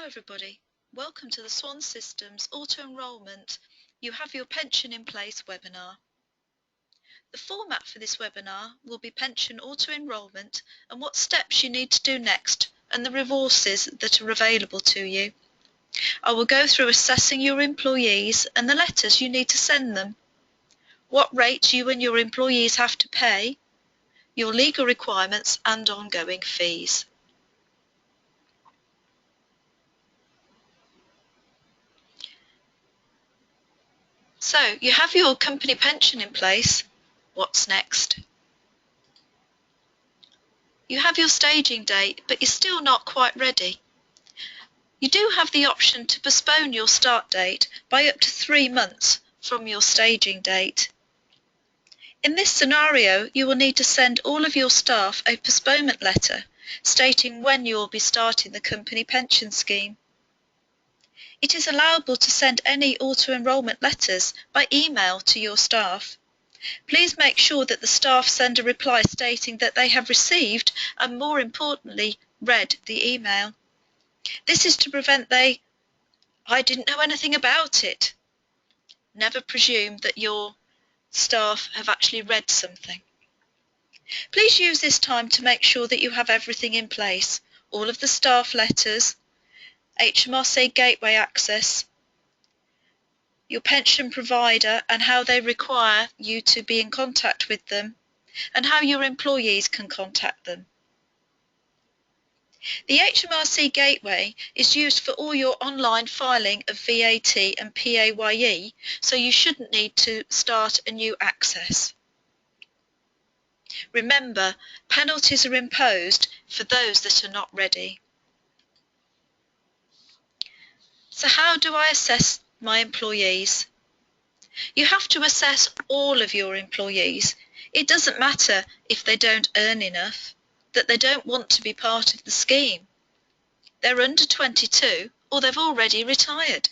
Hello everybody, welcome to the Swann Systems Auto Enrolment You Have Your Pension in Place webinar. The format for this webinar will be pension auto enrolment and what steps you need to do next and the resources that are available to you. I will go through assessing your employees and the letters you need to send them, what rate you and your employees have to pay, your legal requirements and ongoing fees. So, you have your company pension in place. What's next? You have your staging date, but you're still not quite ready. You do have the option to postpone your start date by up to 3 months from your staging date. In this scenario, you will need to send all of your staff a postponement letter stating when you will be starting the company pension scheme. It is allowable to send any auto-enrolment letters by email to your staff. Please make sure that the staff send a reply stating that they have received and, more importantly, read the email. This is to prevent I didn't know anything about it. Never presume that your staff have actually read something. Please use this time to make sure that you have everything in place, all of the staff letters, HMRC gateway access, your pension provider and how they require you to be in contact with them, and how your employees can contact them. The HMRC gateway is used for all your online filing of VAT and PAYE, so you shouldn't need to start a new access. Remember, penalties are imposed for those that are not ready. So how do I assess my employees? You have to assess all of your employees. It doesn't matter if they don't earn enough, that they don't want to be part of the scheme. They're under 22 or they've already retired.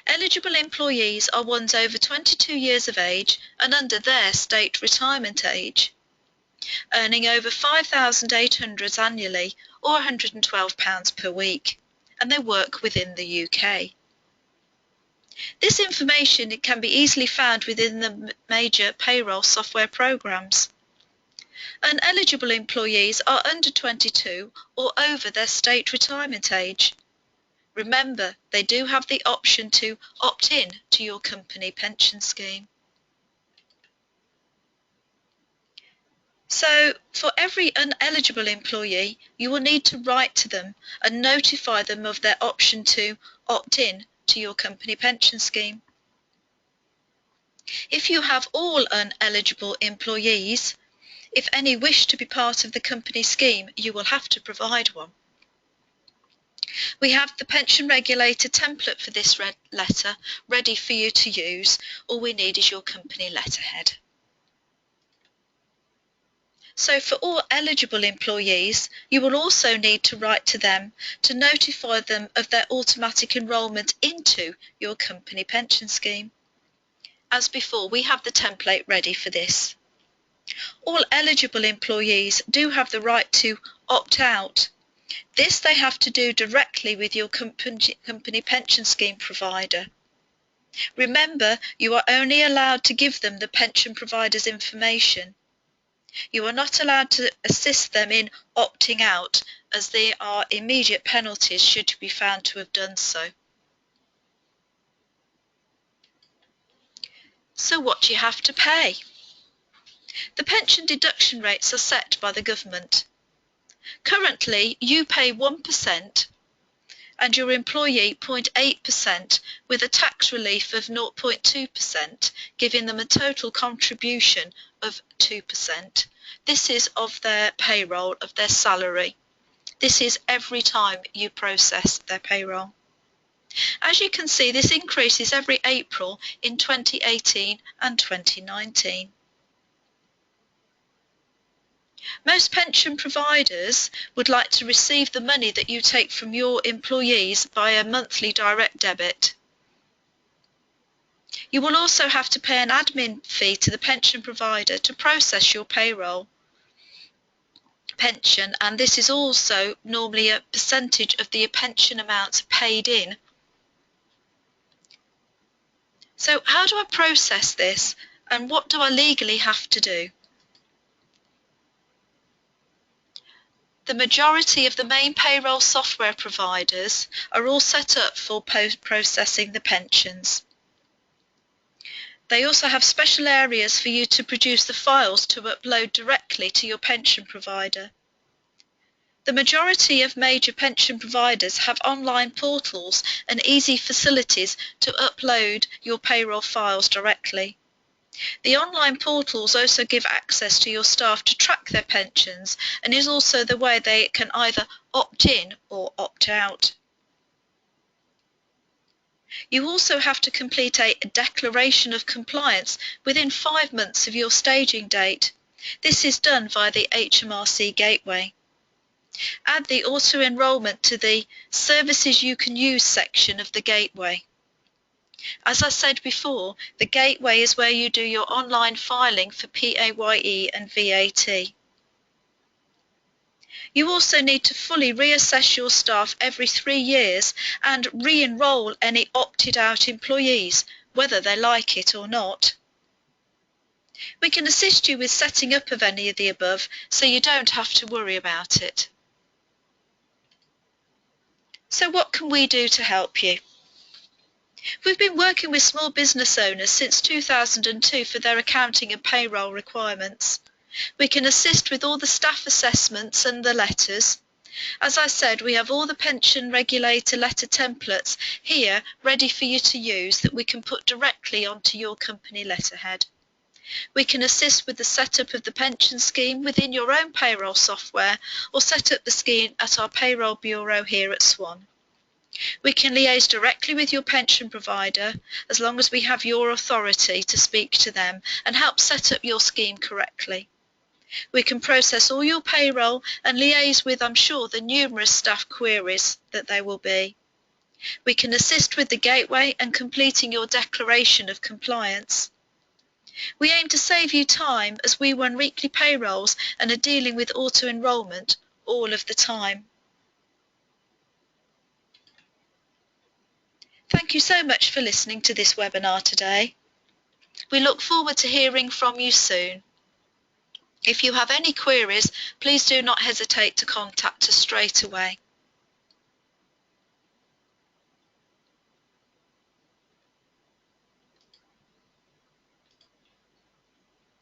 Eligible employees are ones over 22 years of age and under their state retirement age, earning over £5,800 annually or £112 per week, and they work within the UK. This information can be easily found within the major payroll software programs. Uneligible employees are under 22 or over their state retirement age. Remember, they do have the option to opt in to your company pension scheme. So, for every uneligible employee, you will need to write to them and notify them of their option to opt in to your company pension scheme. If you have all uneligible employees, if any wish to be part of the company scheme, you will have to provide one. We have the pension regulator template for this letter ready for you to use. All we need is your company letterhead. So for all eligible employees, you will also need to write to them to notify them of their automatic enrolment into your company pension scheme. As before, we have the template ready for this. All eligible employees do have the right to opt out. This they have to do directly with your company pension scheme provider. Remember, you are only allowed to give them the pension provider's information. You are not allowed to assist them in opting out, as there are immediate penalties should you be found to have done so. So what do you have to pay? The pension deduction rates are set by the government. Currently, you pay 1% and your employee 0.8% with a tax relief of 0.2%, giving them a total contribution of 2%. This is of their payroll, of their salary. This is every time you process their payroll. As you can see, this increases every April in 2018 and 2019. Most pension providers would like to receive the money that you take from your employees by a monthly direct debit. You will also have to pay an admin fee to the pension provider to process your payroll. pension, and this is also normally a percentage of the pension amounts paid in. So how do I process this, and what do I legally have to do? The majority of the main payroll software providers are all set up for processing the pensions. They also have special areas for you to produce the files to upload directly to your pension provider. The majority of major pension providers have online portals and easy facilities to upload your payroll files directly. The online portals also give access to your staff to track their pensions and is also the way they can either opt in or opt out. You also have to complete a declaration of compliance within 5 months of your staging date. This is done via the HMRC Gateway. Add the auto enrolment to the Services You Can Use section of the Gateway. As I said before, the Gateway is where you do your online filing for PAYE and VAT. You also need to fully reassess your staff every 3 years and re-enroll any opted-out employees, whether they like it or not. We can assist you with setting up of any of the above, so you don't have to worry about it. So what can we do to help you? We've been working with small business owners since 2002 for their accounting and payroll requirements. We can assist with all the staff assessments and the letters. As I said, we have all the pension regulator letter templates here ready for you to use that we can put directly onto your company letterhead. We can assist with the setup of the pension scheme within your own payroll software or set up the scheme at our payroll bureau here at Swann. We can liaise directly with your pension provider as long as we have your authority to speak to them and help set up your scheme correctly. We can process all your payroll and liaise with, I'm sure, the numerous staff queries that there will be. We can assist with the gateway and completing your declaration of compliance. We aim to save you time as we run weekly payrolls and are dealing with auto enrolment all of the time. Thank you so much for listening to this webinar today. We look forward to hearing from you soon. If you have any queries, please do not hesitate to contact us straight away.